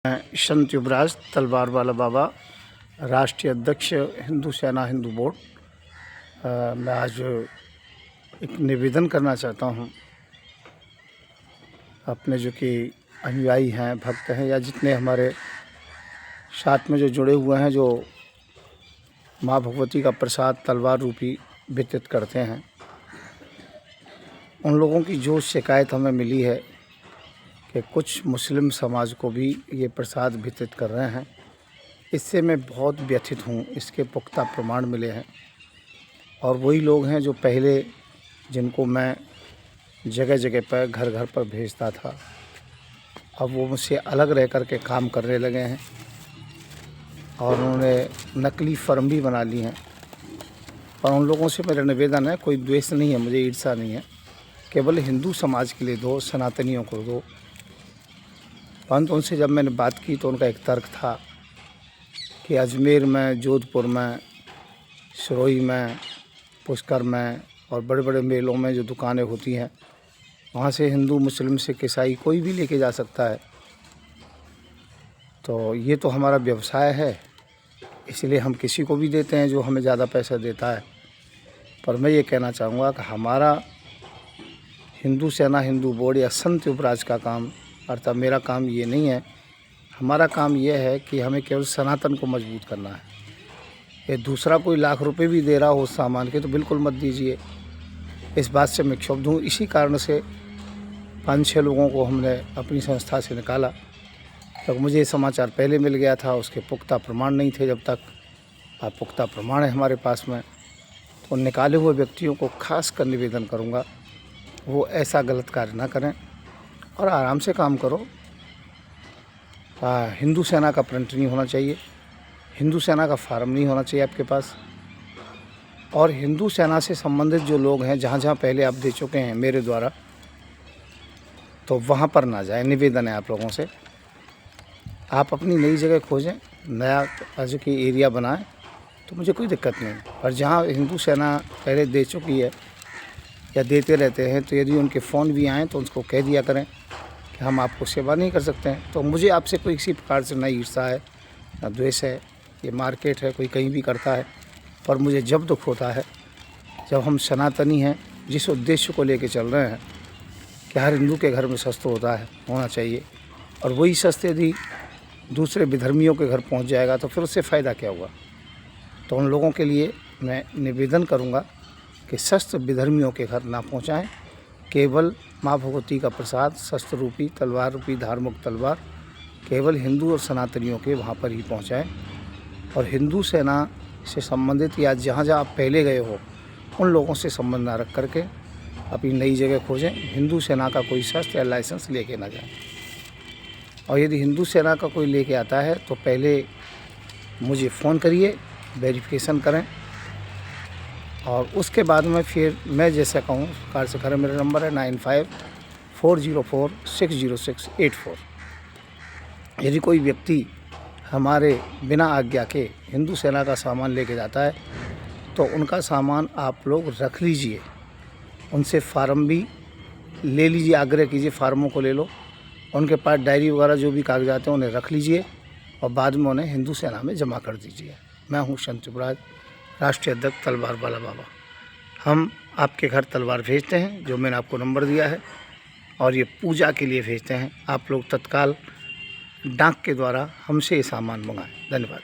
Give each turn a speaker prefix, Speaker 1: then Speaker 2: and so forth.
Speaker 1: मैं संत युवराज तलवार वाला बाबा, राष्ट्रीय अध्यक्ष हिंदू सेना हिंदू बोर्ड। मैं आज एक निवेदन करना चाहता हूं अपने जो कि अनुयायी हैं, भक्त हैं, या जितने हमारे साथ में जो जुड़े हुए हैं, जो माँ भगवती का प्रसाद तलवार रूपी वितरित करते हैं, उन लोगों की जो शिकायत हमें मिली है कि कुछ मुस्लिम समाज को भी ये प्रसाद वितरित कर रहे हैं, इससे मैं बहुत व्यथित हूँ। इसके पुख्ता प्रमाण मिले हैं और वही लोग हैं जो पहले जिनको मैं जगह जगह पर घर घर पर भेजता था, अब वो मुझसे अलग रह कर के काम करने लगे हैं और उन्होंने नकली फर्म भी बना ली हैं। और उन लोगों से मेरा निवेदन है, कोई द्वेष नहीं है, मुझे ईर्ष्या नहीं है, केवल हिंदू समाज के लिए दो, सनातनियों को दो। परंतु उनसे जब मैंने बात की तो उनका एक तर्क था कि अजमेर में, जोधपुर में, सिरोही में, पुष्कर में और बड़े बड़े मेलों में जो दुकानें होती हैं, वहाँ से हिंदू, मुस्लिम, सिख, ईसाई कोई भी लेके जा सकता है। तो ये तो हमारा व्यवसाय है, इसलिए हम किसी को भी देते हैं जो हमें ज़्यादा पैसा देता है। पर मैं ये कहना चाहूँगा कि हमारा हिंदू सेना हिंदू बोर्ड या संत युवराज का काम, अर्थात मेरा काम ये नहीं है। हमारा काम ये है कि हमें केवल सनातन को मजबूत करना है। ये दूसरा कोई लाख रुपए भी दे रहा हो उस सामान के तो बिल्कुल मत दीजिए। इस बात से मैं क्षुब्ध हूँ। इसी कारण से 5-6 लोगों को हमने अपनी संस्था से निकाला। तो मुझे ये समाचार पहले मिल गया था, उसके पुख्ता प्रमाण नहीं थे। जब तक आप पुख्ता प्रमाण है हमारे पास में, तो निकाले हुए व्यक्तियों को खास कर निवेदन करूँगा वो ऐसा गलत कार्य ना करें और आराम से काम करो। हिंदू सेना का प्रिंट नहीं होना चाहिए, हिंदू सेना का फार्म नहीं होना चाहिए आपके पास। और हिंदू सेना से संबंधित जो लोग हैं, जहाँ जहाँ पहले आप दे चुके हैं मेरे द्वारा, तो वहाँ पर ना जाए। निवेदन है आप लोगों से, आप अपनी नई जगह खोजें, नया जो कि एरिया बनाएं, तो मुझे कोई दिक्कत नहीं। और जहाँ हिंदू सेना पहले दे चुकी है या देते रहते हैं, तो यदि उनके फ़ोन भी आएँ तो उसको कह दिया करें कि हम आपको सेवा नहीं कर सकते हैं। तो मुझे आपसे कोई किसी प्रकार से ना ईर्ष्या है, ना द्वेष है। ये मार्केट है, कोई कहीं भी करता है। पर मुझे जब दुख होता है जब हम सनातनी हैं, जिस उद्देश्य को लेके चल रहे हैं कि हर हिंदू के घर में शस्त्र होना चाहिए, और वही शस्त्र यदि दूसरे विधर्मियों के घर पहुंच जाएगा तो फिर उससे फ़ायदा क्या हुआ। तो उन लोगों के लिए मैं निवेदन करूंगा कि शस्त्र विधर्मियों के घर ना पहुंचाएं। केवल माँ भगवती का प्रसाद, शस्त्र रूपी, तलवार रूपी, धार्मिक तलवार केवल हिंदू और सनातनियों के वहाँ पर ही पहुँचाएँ। और हिंदू सेना से संबंधित या जहाँ जहाँ आप पहले गए हो उन लोगों से संबंध ना रख करके अपनी नई जगह खोजें। हिंदू सेना का कोई शस्त्र या लाइसेंस लेके ना जाएं। और यदि हिंदू सेना का कोई लेके आता है तो पहले मुझे फ़ोन करिए, वेरिफिकेशन करें, और उसके बाद में फिर मैं जैसे कहूँ कार से करें। मेरा नंबर है 9540460684। यदि कोई व्यक्ति हमारे बिना आज्ञा के हिंदू सेना का सामान लेके जाता है तो उनका सामान आप लोग रख लीजिए, उनसे फार्म भी ले लीजिए, आग्रह कीजिए, फार्मों को ले लो, उनके पास डायरी वगैरह जो भी कागजात हैं उन्हें रख लीजिए और बाद में उन्हें हिंदू सेना में जमा कर दीजिए। मैं हूँ संत युवराज, राष्ट्रीय अध्यक्ष तलवार वाला बाबा। हम आपके घर तलवार भेजते हैं, जो मैंने आपको नंबर दिया है, और ये पूजा के लिए भेजते हैं। आप लोग तत्काल डाक के द्वारा हमसे ये सामान मंगाएं। धन्यवाद।